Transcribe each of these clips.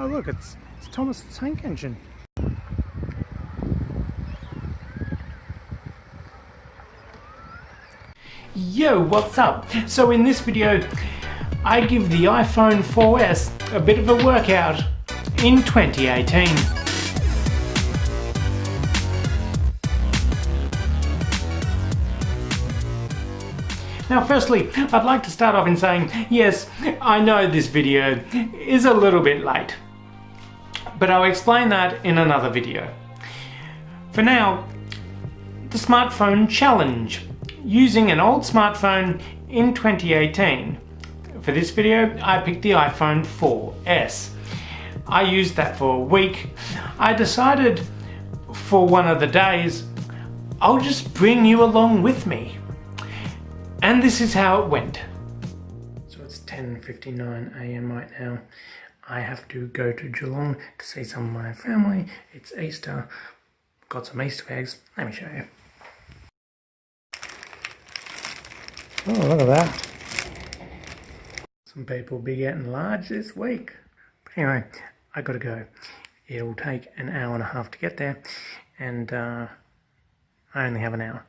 Oh look, it's Thomas the Tank Engine. Yo, what's up? So in this video, I give the iPhone 4S a bit of a workout in 2018. Now firstly, I'd like to start off in saying, yes, I know this video is a little bit late, but I'll explain that in another video. For now, the smartphone challenge, using an old smartphone in 2018. For this video, I picked the iPhone 4S. I used that for a week. I decided for one of the days, I'll just bring you along with me. And this is how it went. So it's 10:59 AM right now. I have to go to Geelong to see some of my family. It's Easter. Got some Easter eggs. Let me show you. Oh, look at that. Some people big out and large this week. But anyway, I gotta go. It'll take an hour and a half to get there, and I only have an hour.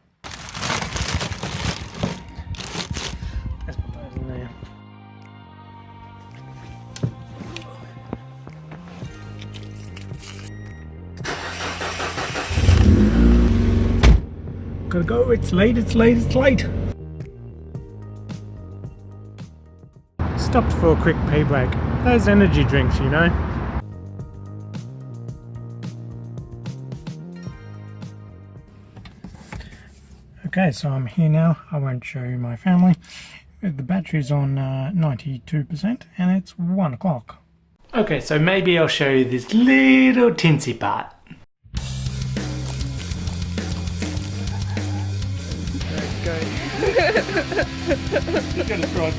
Let's put those in there. Gotta go, it's late, it's late, it's late. Stopped for a quick pee break. Those energy drinks, you know. Okay, so I'm here now. I won't show you my family. The battery's on 92% and it's 1 o'clock. Okay, so maybe I'll show you this little tinsy part. You're gonna throw it.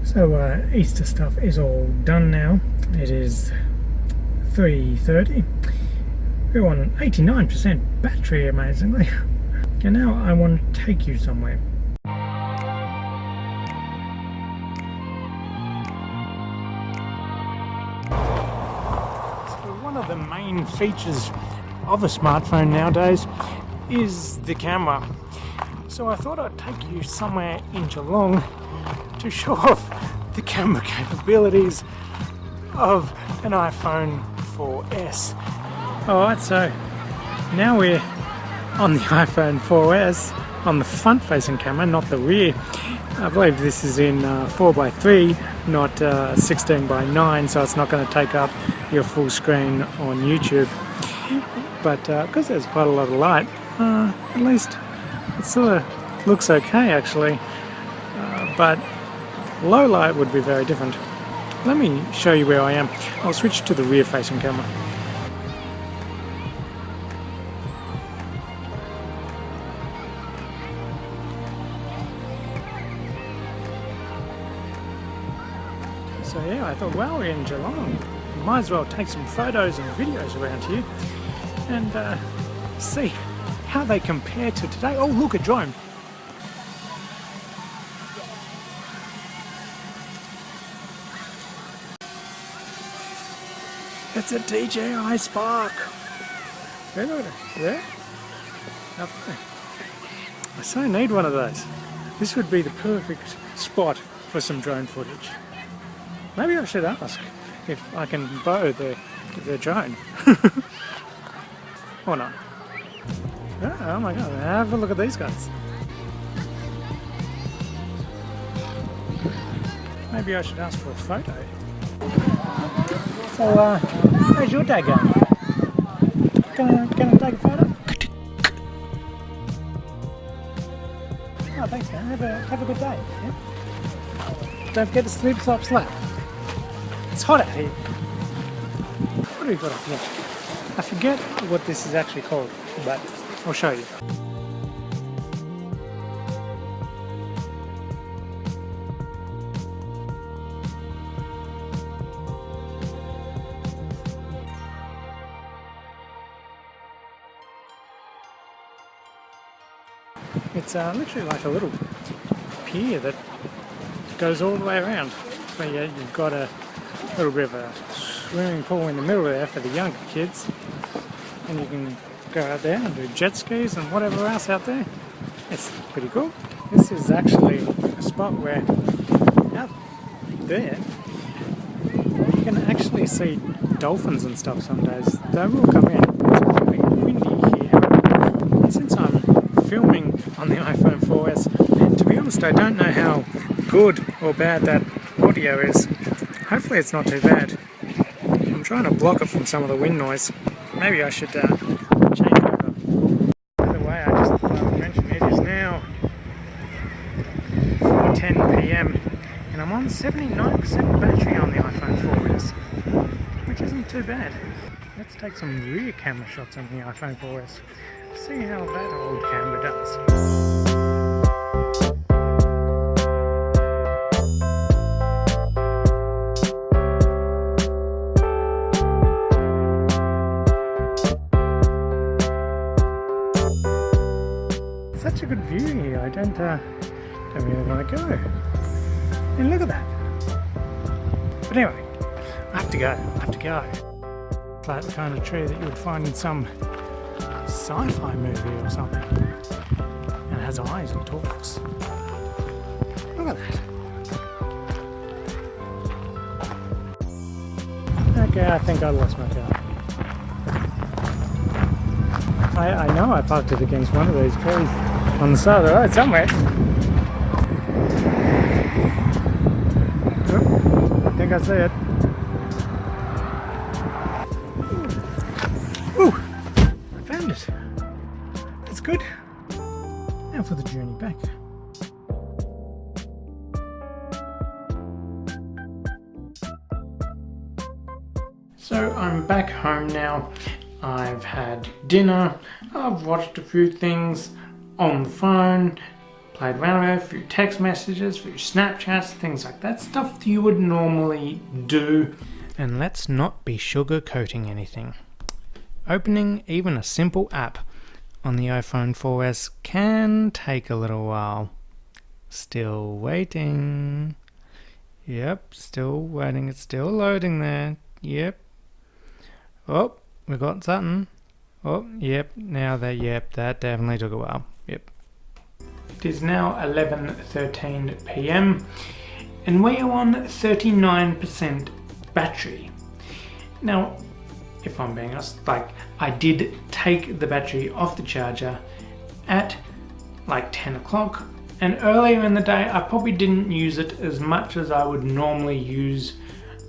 So Easter stuff is all done now. It is 3:30. We're on 89% battery, amazingly. And now I want to take you somewhere. One of the main features of a smartphone nowadays is the camera. So I thought I'd take you somewhere in Geelong to show off the camera capabilities of an iPhone 4S. Alright, so now we're on the iPhone 4S on the front facing camera, not the rear. I believe this is in 4:3, not 16:9, so it's not going to take up your full screen on YouTube. But because there's quite a lot of light, at least it sort of looks okay actually. But low light would be very different. Let me show you where I am. I'll switch to the rear facing camera. So yeah, I thought, well, we're in Geelong. Might as well take some photos and videos around here and see how they compare to today. Oh, look, a drone. It's a DJI Spark. Look at it. There? Up there. I so need one of those. This would be the perfect spot for some drone footage. Maybe I should ask if I can borrow the drone. Or not. Oh my god, have a look at these guys. Maybe I should ask for a photo. So, how's your day going? Can I take a photo? Oh, thanks man, have a good day. Yeah? Don't forget to slip, slop, slap. It's hot out here. What do we got up here? I forget what this is actually called, but I'll show you. It's literally like a little pier that goes all the way around. So yeah, you've got a little bit of a swimming pool in the middle there for the younger kids, and you can go out there and do jet skis and whatever else out there. It's pretty cool. This is actually a spot where out there you can actually see dolphins and stuff some days. They will come in. It's really windy here. And since I'm filming on the iPhone 4S, to be honest, I don't know how good or bad that audio is. Hopefully it's not too bad. I'm trying to block it from some of the wind noise. Maybe I should change over. By the way, I just thought I would mention it is now 4:10 PM and I'm on 79% battery on the iPhone 4S, which isn't too bad. Let's take some rear camera shots on the iPhone 4S. See how that old camera does. Such a good view here. I don't really want to go. And look at that. But anyway, I have to go. It's like the kind of tree that you would find in some sci-fi movie or something. And it has eyes and talks. Look at that. Okay, I think I lost my car. I know I parked it against one of these trees on the side of the road somewhere. Oh, I think I see it. Ooh, I found it. That's good. Now for the journey back. So I'm back home now. I've had dinner, I've watched a few things on the phone, played around with it, a few text messages, a few Snapchats, things like that, stuff that you would normally do. And let's not be sugarcoating anything. Opening even a simple app on the iPhone 4S can take a little while. Still waiting. Yep, still waiting, it's still loading there. Yep. Oh. We got something. Oh, yep, that definitely took a while. Yep. It is now 11:13 PM and we are on 39% battery. Now, if I'm being honest, I did take the battery off the charger at 10 o'clock, and earlier in the day I probably didn't use it as much as I would normally use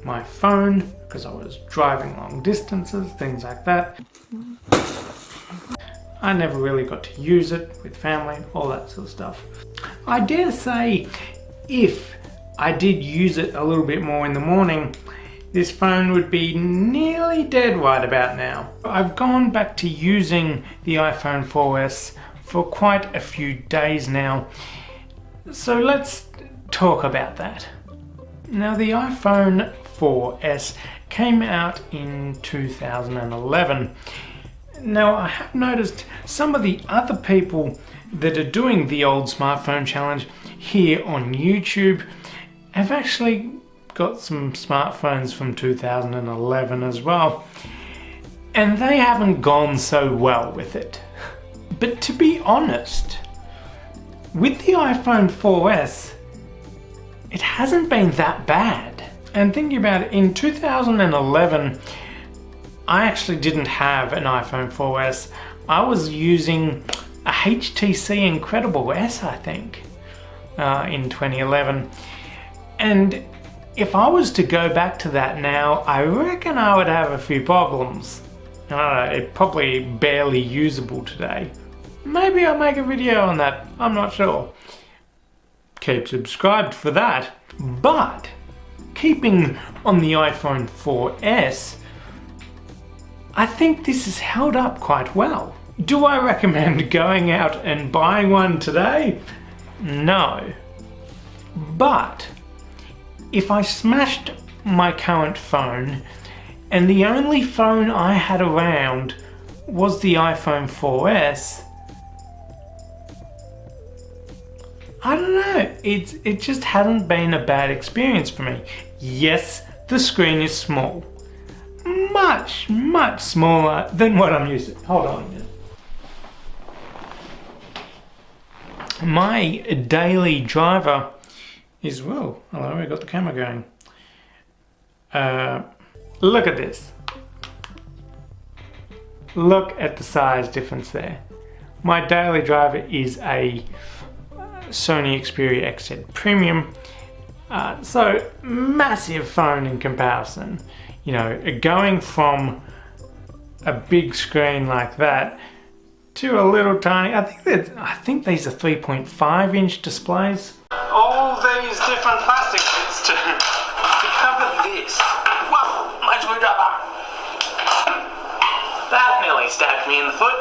my phone, because I was driving long distances, things like that. I never really got to use it with family, all that sort of stuff. I dare say if I did use it a little bit more in the morning, this phone would be nearly dead right about now. I've gone back to using the iPhone 4S for quite a few days now, so let's talk about that. Now, the iPhone 4S came out in 2011. Now, I have noticed some of the other people that are doing the old smartphone challenge here on YouTube have actually got some smartphones from 2011 as well, and they haven't gone so well with it. But to be honest, with the iPhone 4S, it hasn't been that bad. And thinking about it, in 2011, I actually didn't have an iPhone 4S. I was using a HTC Incredible S, I think, in 2011. And if I was to go back to that now, I reckon I would have a few problems. I don't know, it's probably barely usable today. Maybe I'll make a video on that, I'm not sure. Keep subscribed for that. But keeping on the iPhone 4S, I think this has held up quite well. Do I recommend going out and buying one today? No. But if I smashed my current phone and the only phone I had around was the iPhone 4S, I don't know, it just hasn't been a bad experience for me. Yes, the screen is small. Much smaller than what I'm used to. Hold on a minute. My daily driver is, whoa, hello, we got the camera going. Look at this. Look at the size difference there. My daily driver is a Sony Xperia XZ Premium. So massive phone in comparison. You know, going from a big screen like that to a little tiny, I think these are 3.5 inch displays. All these different plastic bits to cover this. Whoa, my screwdriver. That nearly stabbed me in the foot.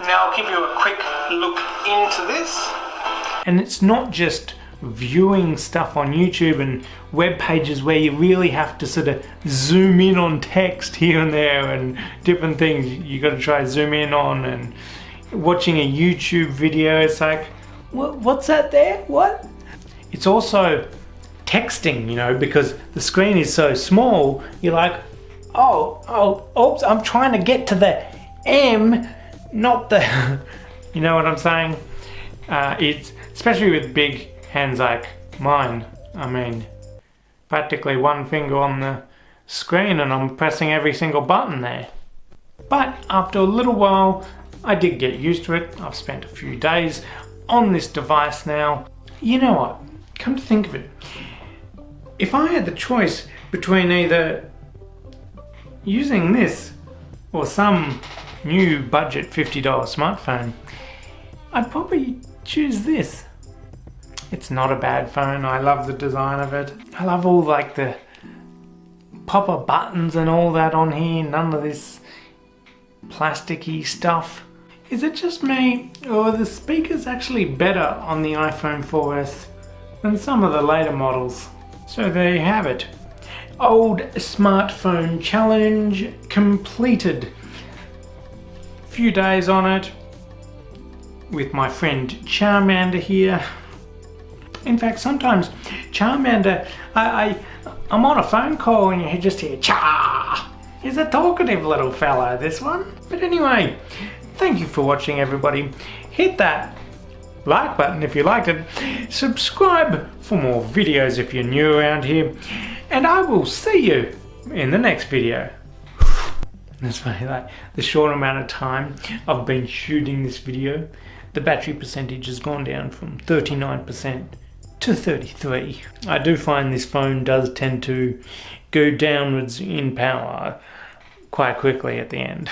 Now I'll give you a quick look into this. And it's not just viewing stuff on YouTube and web pages where you really have to sort of zoom in on text here and there and different things you got to try zoom in on, and watching a YouTube video, it's like, what's that there? What? It's also texting, you know, because the screen is so small, you're like, oops, I'm trying to get to the M, not the, you know what I'm saying? It's, especially with big hands like mine, I mean, practically one finger on the screen and I'm pressing every single button there. But after a little while, I did get used to it. I've spent a few days on this device now. You know what? Come to think of it, if I had the choice between either using this or some new budget $50 smartphone, I'd probably choose this. It's not a bad phone. I love the design of it. I love all like the pop-up buttons and all that on here. None of this plasticky stuff. Is it just me, or are the speakers actually better on the iPhone 4S than some of the later models? So there you have it. Old smartphone challenge completed. Few days on it with my friend Charmander here. In fact, sometimes Charmander, I'm on a phone call and you just hear Char. He's a talkative little fella, this one. But anyway, thank you for watching, everybody. Hit that like button if you liked it. Subscribe for more videos if you're new around here. And I will see you in the next video. That's funny, like the short amount of time I've been shooting this video, the battery percentage has gone down from 39% to 33. I do find this phone does tend to go downwards in power quite quickly at the end.